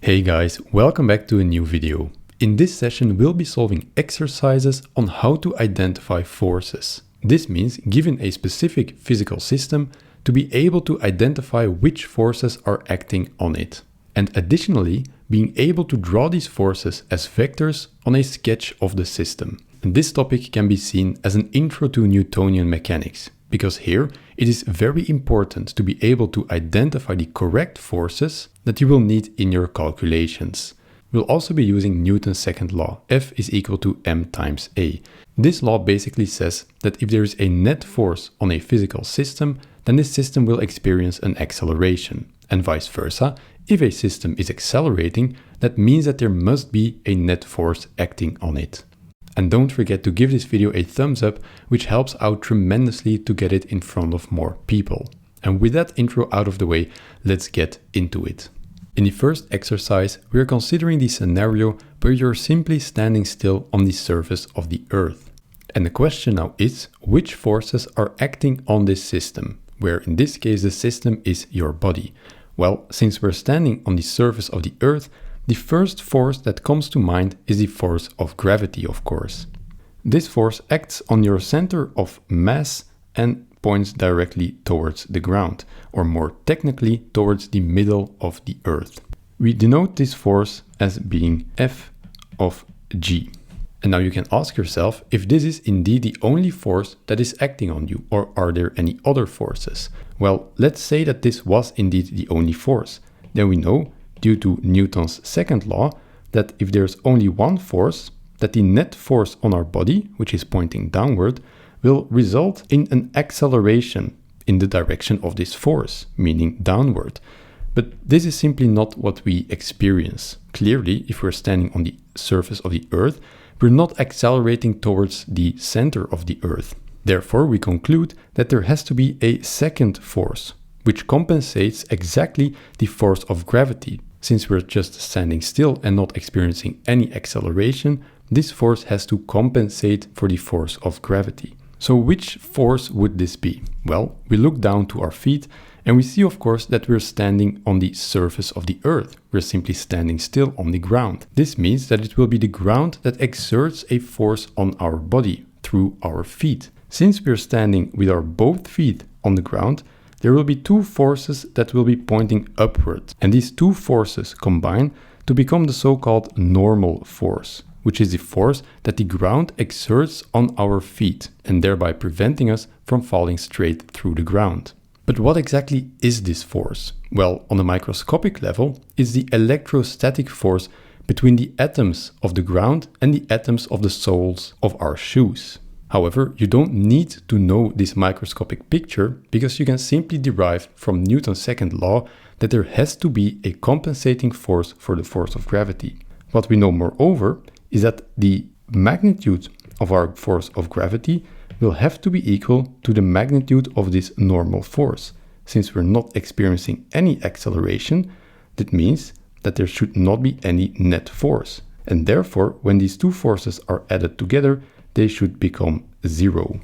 Hey guys, welcome back to a new video. In this session we'll be solving exercises on how to identify forces. This means, given a specific physical system, to be able to identify which forces are acting on it. And additionally, being able to draw these forces as vectors on a sketch of the system. And this topic can be seen as an intro to Newtonian mechanics, because here it is very important to be able to identify the correct forces that you will need in your calculations. We'll also be using Newton's second law, F is equal to m times a. This law basically says that if there is a net force on a physical system, then this system will experience an acceleration. And vice versa, if a system is accelerating, that means that there must be a net force acting on it. And don't forget to give this video a thumbs up, which helps out tremendously to get it in front of more people. And with that intro out of the way, let's get into it. In the first exercise, we're considering the scenario where you're simply standing still on the surface of the Earth. And the question now is, which forces are acting on this system, where in this case the system is your body? Well, since we're standing on the surface of the Earth, the first force that comes to mind is the force of gravity, of course. This force acts on your center of mass and points directly towards the ground, or more technically towards the middle of the Earth. We denote this force as being F of g. And now you can ask yourself if this is indeed the only force that is acting on you, or are there any other forces? Well, let's say that this was indeed the only force. Then we know, due to Newton's second law, that if there's only one force, that the net force on our body, which is pointing downward, will result in an acceleration in the direction of this force, meaning downward. But this is simply not what we experience. Clearly, if we're standing on the surface of the Earth, we're not accelerating towards the center of the Earth. Therefore, we conclude that there has to be a second force, which compensates exactly the force of gravity. Since we're just standing still and not experiencing any acceleration, this force has to compensate for the force of gravity. So which force would this be? Well, we look down to our feet and we see, of course, that we're standing on the surface of the Earth. We're simply standing still on the ground. This means that it will be the ground that exerts a force on our body through our feet. Since we're standing with our both feet on the ground, there will be two forces that will be pointing upward. And these two forces combine to become the so-called normal force, which is the force that the ground exerts on our feet and thereby preventing us from falling straight through the ground. But what exactly is this force? Well, on a microscopic level, it's the electrostatic force between the atoms of the ground and the atoms of the soles of our shoes. However, you don't need to know this microscopic picture because you can simply derive from Newton's second law that there has to be a compensating force for the force of gravity. What we know moreover is that the magnitude of our force of gravity will have to be equal to the magnitude of this normal force. Since we're not experiencing any acceleration, that means that there should not be any net force. And therefore, when these two forces are added together, they should become zero.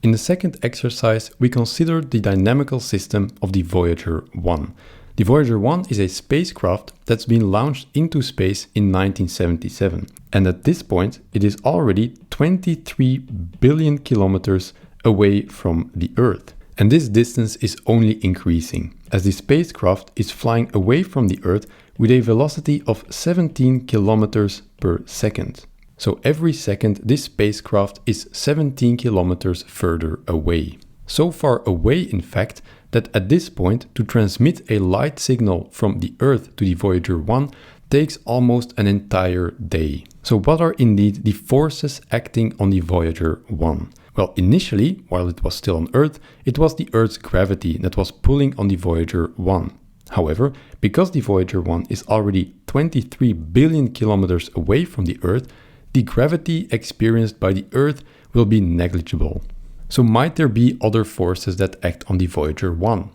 In the second exercise, we consider the dynamical system of the Voyager 1. The Voyager 1 is a spacecraft that's been launched into space in 1977. And at this point, it is already 23 billion kilometers away from the Earth. And this distance is only increasing, as the spacecraft is flying away from the Earth with a velocity of 17 kilometers per second. So every second, this spacecraft is 17 kilometers further away. So far away, in fact, that at this point, to transmit a light signal from the Earth to the Voyager 1 takes almost an entire day. So what are indeed the forces acting on the Voyager 1? Well, initially, while it was still on Earth, it was the Earth's gravity that was pulling on the Voyager 1. However, because the Voyager 1 is already 23 billion kilometers away from the Earth, the gravity experienced by the Earth will be negligible. So might there be other forces that act on the Voyager 1?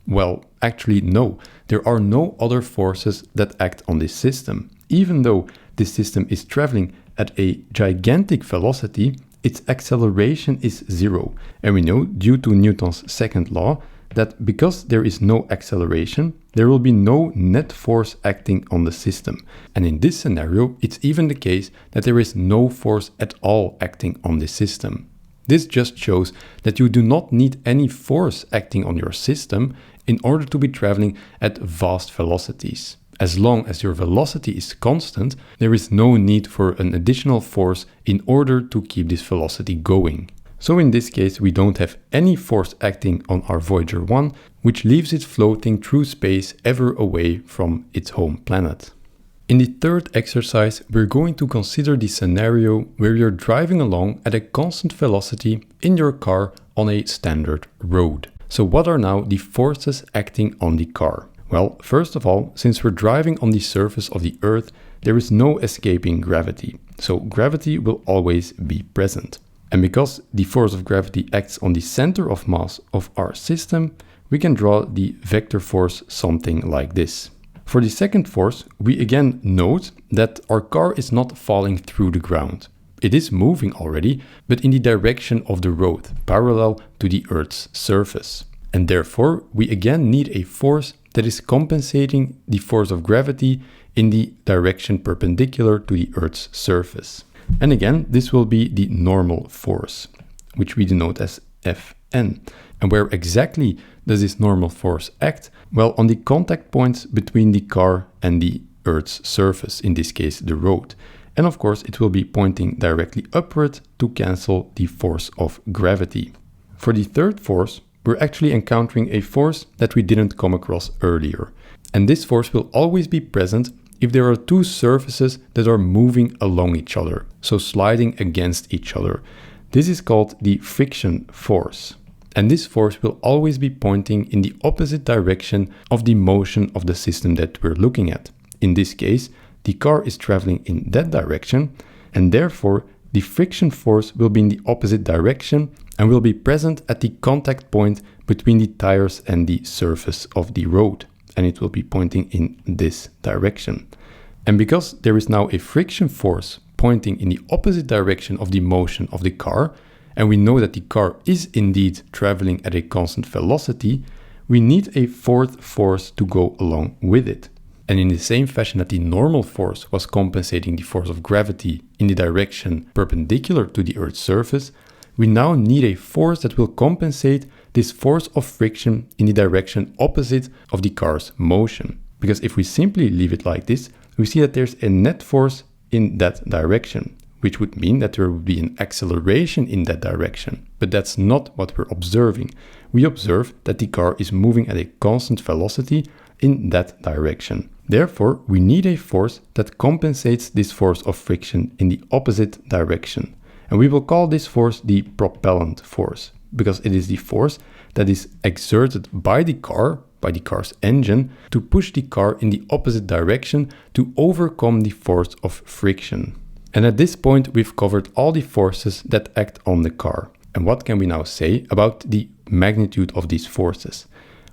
Well, actually no. There are no other forces that act on this system. Even though this system is traveling at a gigantic velocity, its acceleration is zero. And we know, due to Newton's second law, that because there is no acceleration, there will be no net force acting on the system. And in this scenario, it's even the case that there is no force at all acting on the system. This just shows that you do not need any force acting on your system in order to be traveling at vast velocities. As long as your velocity is constant, there is no need for an additional force in order to keep this velocity going. So in this case, we don't have any force acting on our Voyager 1, which leaves it floating through space ever away from its home planet. In the third exercise, we're going to consider the scenario where you're driving along at a constant velocity in your car on a standard road. So what are now the forces acting on the car? Well, first of all, since we're driving on the surface of the Earth, there is no escaping gravity. So gravity will always be present. And because the force of gravity acts on the center of mass of our system, we can draw the vector force something like this. For the second force, we again note that our car is not falling through the ground. It is moving already, but in the direction of the road, parallel to the Earth's surface. And therefore, we again need a force that is compensating the force of gravity in the direction perpendicular to the Earth's surface. And again, this will be the normal force, which we denote as Fn. And where exactly does this normal force act? Well, on the contact points between the car and the Earth's surface, in this case the road. And of course it will be pointing directly upward to cancel the force of gravity. For the third force, we're actually encountering a force that we didn't come across earlier. And this force will always be present if there are two surfaces that are moving along each other, so sliding against each other. This is called the friction force. And this force will always be pointing in the opposite direction of the motion of the system that we're looking at. In this case, the car is traveling in that direction, and therefore the friction force will be in the opposite direction and will be present at the contact point between the tires and the surface of the road. And it will be pointing in this direction. And because there is now a friction force pointing in the opposite direction of the motion of the car, and we know that the car is indeed traveling at a constant velocity, we need a fourth force to go along with it. And in the same fashion that the normal force was compensating the force of gravity in the direction perpendicular to the Earth's surface, we now need a force that will compensate this force of friction in the direction opposite of the car's motion. Because if we simply leave it like this, we see that there's a net force in that direction, which would mean that there would be an acceleration in that direction. But that's not what we're observing. We observe that the car is moving at a constant velocity in that direction. Therefore, we need a force that compensates this force of friction in the opposite direction. And we will call this force the propellant force, because it is the force that is exerted by the car's engine, to push the car in the opposite direction to overcome the force of friction. And at this point, we've covered all the forces that act on the car. And what can we now say about the magnitude of these forces?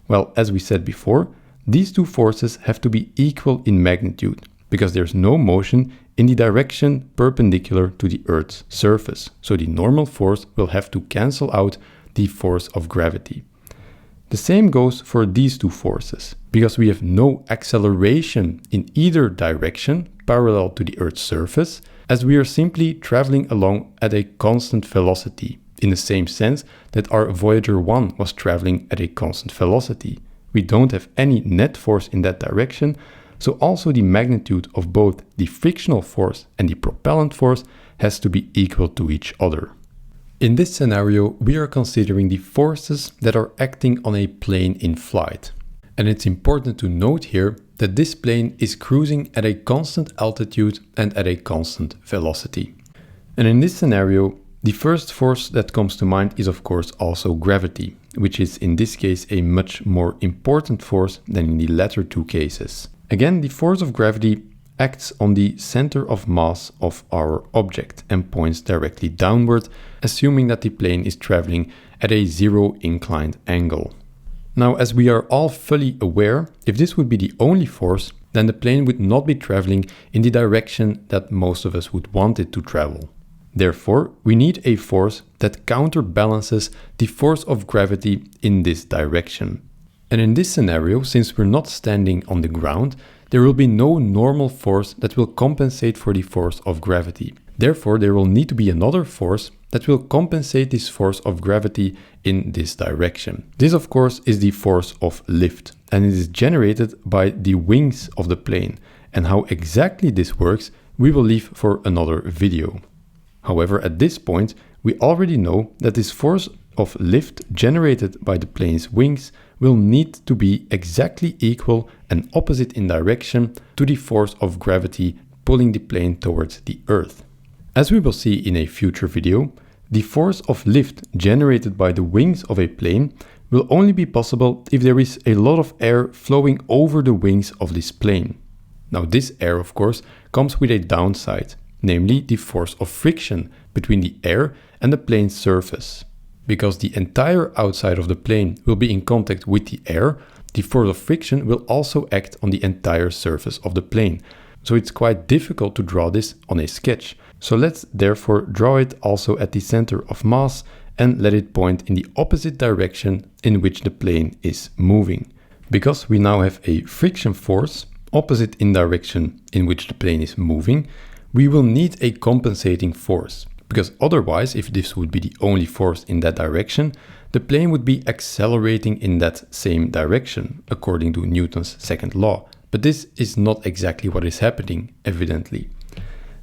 Well, as we said before, these two forces have to be equal in magnitude, because there's no motion in the direction perpendicular to the Earth's surface. So the normal force will have to cancel out the force of gravity. The same goes for these two forces, because we have no acceleration in either direction parallel to the Earth's surface, as we are simply traveling along at a constant velocity, in the same sense that our Voyager 1 was traveling at a constant velocity. We don't have any net force in that direction, so also the magnitude of both the frictional force and the propellant force has to be equal to each other. In this scenario, we are considering the forces that are acting on a plane in flight. And it's important to note here that this plane is cruising at a constant altitude and at a constant velocity. And in this scenario, the first force that comes to mind is of course also gravity, which is in this case a much more important force than in the latter two cases. Again, the force of gravity acts on the center of mass of our object and points directly downward, assuming that the plane is traveling at a zero inclined angle. Now, as we are all fully aware, if this would be the only force, then the plane would not be traveling in the direction that most of us would want it to travel. Therefore, we need a force that counterbalances the force of gravity in this direction. And in this scenario, since we're not standing on the ground, there will be no normal force that will compensate for the force of gravity. Therefore, there will need to be another force that will compensate this force of gravity in this direction. This, of course, is the force of lift, and it is generated by the wings of the plane. And how exactly this works, we will leave for another video. However, at this point, we already know that this force of lift generated by the plane's wings will need to be exactly equal and opposite in direction to the force of gravity pulling the plane towards the Earth. As we will see in a future video, the force of lift generated by the wings of a plane will only be possible if there is a lot of air flowing over the wings of this plane. Now, this air, of course, comes with a downside, namely the force of friction between the air and the plane's surface. Because the entire outside of the plane will be in contact with the air, the force of friction will also act on the entire surface of the plane. So it's quite difficult to draw this on a sketch. So let's therefore draw it also at the center of mass and let it point in the opposite direction in which the plane is moving. Because we now have a friction force opposite in direction in which the plane is moving, we will need a compensating force. Because otherwise, if this would be the only force in that direction, the plane would be accelerating in that same direction, according to Newton's second law. But this is not exactly what is happening, evidently.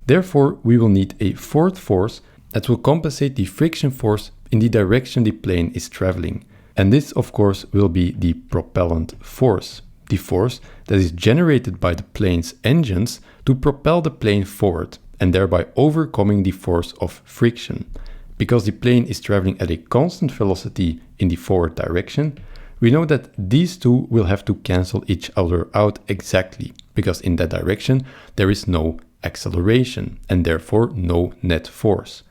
Therefore, we will need a fourth force that will compensate the friction force in the direction the plane is traveling. And this, of course, will be the propellant force, the force that is generated by the plane's engines to propel the plane forward, and thereby overcoming the force of friction. Because the plane is traveling at a constant velocity in the forward direction, we know that these two will have to cancel each other out exactly, because in that direction there is no acceleration and therefore no net force.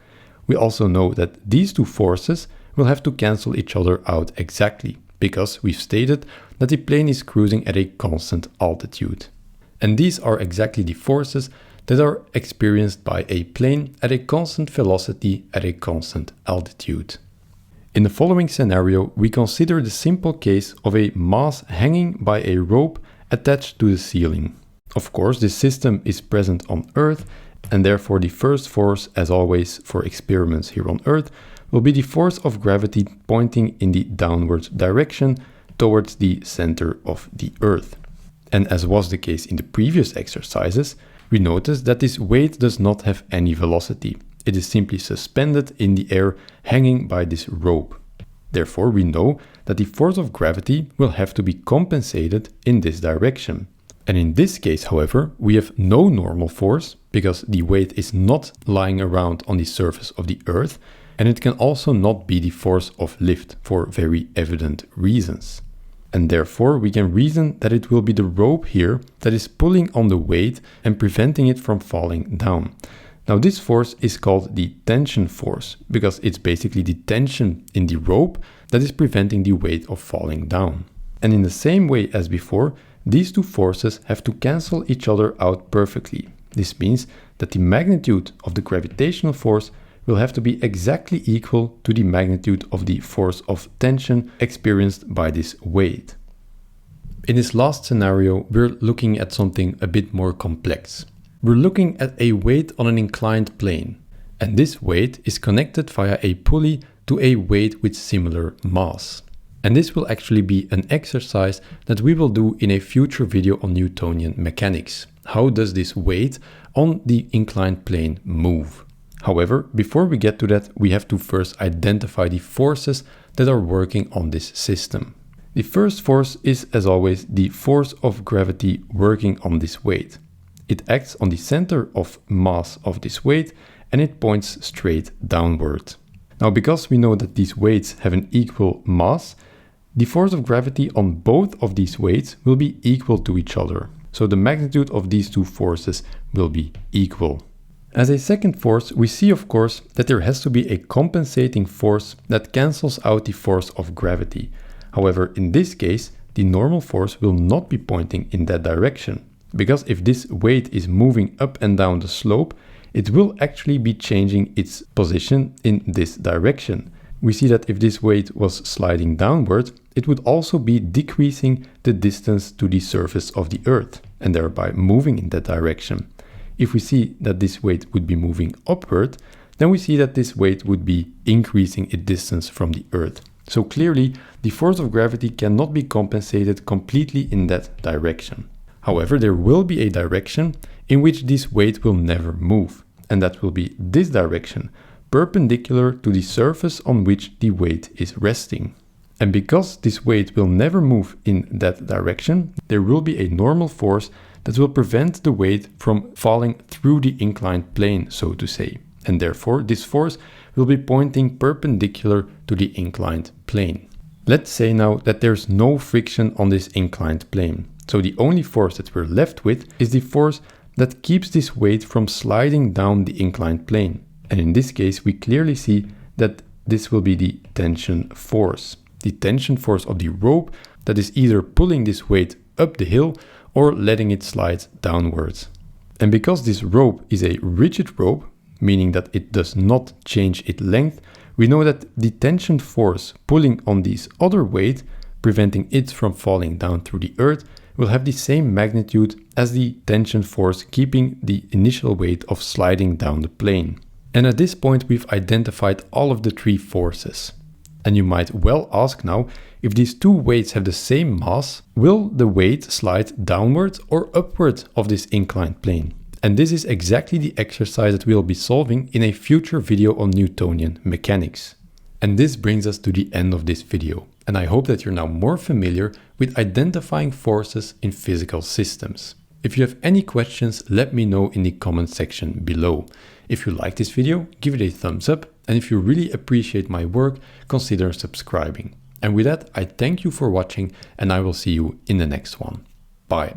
We also know that these two forces will have to cancel each other out exactly, because we've stated that the plane is cruising at a constant altitude. And these are exactly the forces that are experienced by a plane at a constant velocity at a constant altitude. In the following scenario, we consider the simple case of a mass hanging by a rope attached to the ceiling. Of course, this system is present on Earth, and therefore the first force, as always for experiments here on Earth, will be the force of gravity pointing in the downward direction towards the center of the Earth. And as was the case in the previous exercises, we notice that this weight does not have any velocity. It is simply suspended in the air, hanging by this rope. Therefore, we know that the force of gravity will have to be compensated in this direction. And in this case, however, we have no normal force, because the weight is not lying around on the surface of the Earth, and it can also not be the force of lift for very evident reasons. And therefore we can reason that it will be the rope here that is pulling on the weight and preventing it from falling down. Now this force is called the tension force, because it's basically the tension in the rope that is preventing the weight of falling down. And in the same way as before, these two forces have to cancel each other out perfectly. This means that the magnitude of the gravitational force will have to be exactly equal to the magnitude of the force of tension experienced by this weight. In this last scenario, we're looking at something a bit more complex. We're looking at a weight on an inclined plane, and this weight is connected via a pulley to a weight with similar mass. And this will actually be an exercise that we will do in a future video on Newtonian mechanics. How does this weight on the inclined plane move? However, before we get to that, we have to first identify the forces that are working on this system. The first force is, as always, the force of gravity working on this weight. It acts on the center of mass of this weight, and it points straight downward. Now, because we know that these weights have an equal mass, the force of gravity on both of these weights will be equal to each other. So the magnitude of these two forces will be equal. As a second force, we see, of course, that there has to be a compensating force that cancels out the force of gravity. However, in this case, the normal force will not be pointing in that direction, because if this weight is moving up and down the slope, it will actually be changing its position in this direction. We see that if this weight was sliding downward, it would also be decreasing the distance to the surface of the Earth and thereby moving in that direction. If we see that this weight would be moving upward, then we see that this weight would be increasing its distance from the Earth. So clearly, the force of gravity cannot be compensated completely in that direction. However, there will be a direction in which this weight will never move, and that will be this direction, perpendicular to the surface on which the weight is resting. And because this weight will never move in that direction, there will be a normal force that will prevent the weight from falling through the inclined plane, so to say. And therefore, this force will be pointing perpendicular to the inclined plane. Let's say now that there's no friction on this inclined plane. So the only force that we're left with is the force that keeps this weight from sliding down the inclined plane. And in this case, we clearly see that this will be the tension force. The tension force of the rope that is either pulling this weight up the hill or letting it slide downwards. And because this rope is a rigid rope, meaning that it does not change its length, we know that the tension force pulling on this other weight, preventing it from falling down through the Earth, will have the same magnitude as the tension force keeping the initial weight of sliding down the plane. And at this point, we've identified all of the three forces. And you might well ask now, if these two weights have the same mass, will the weight slide downwards or upwards of this inclined plane? And this is exactly the exercise that we'll be solving in a future video on Newtonian mechanics. And this brings us to the end of this video. And I hope that you're now more familiar with identifying forces in physical systems. If you have any questions, let me know in the comment section below. If you like this video, give it a thumbs up. And if you really appreciate my work, consider subscribing. And with that, I thank you for watching and I will see you in the next one. Bye.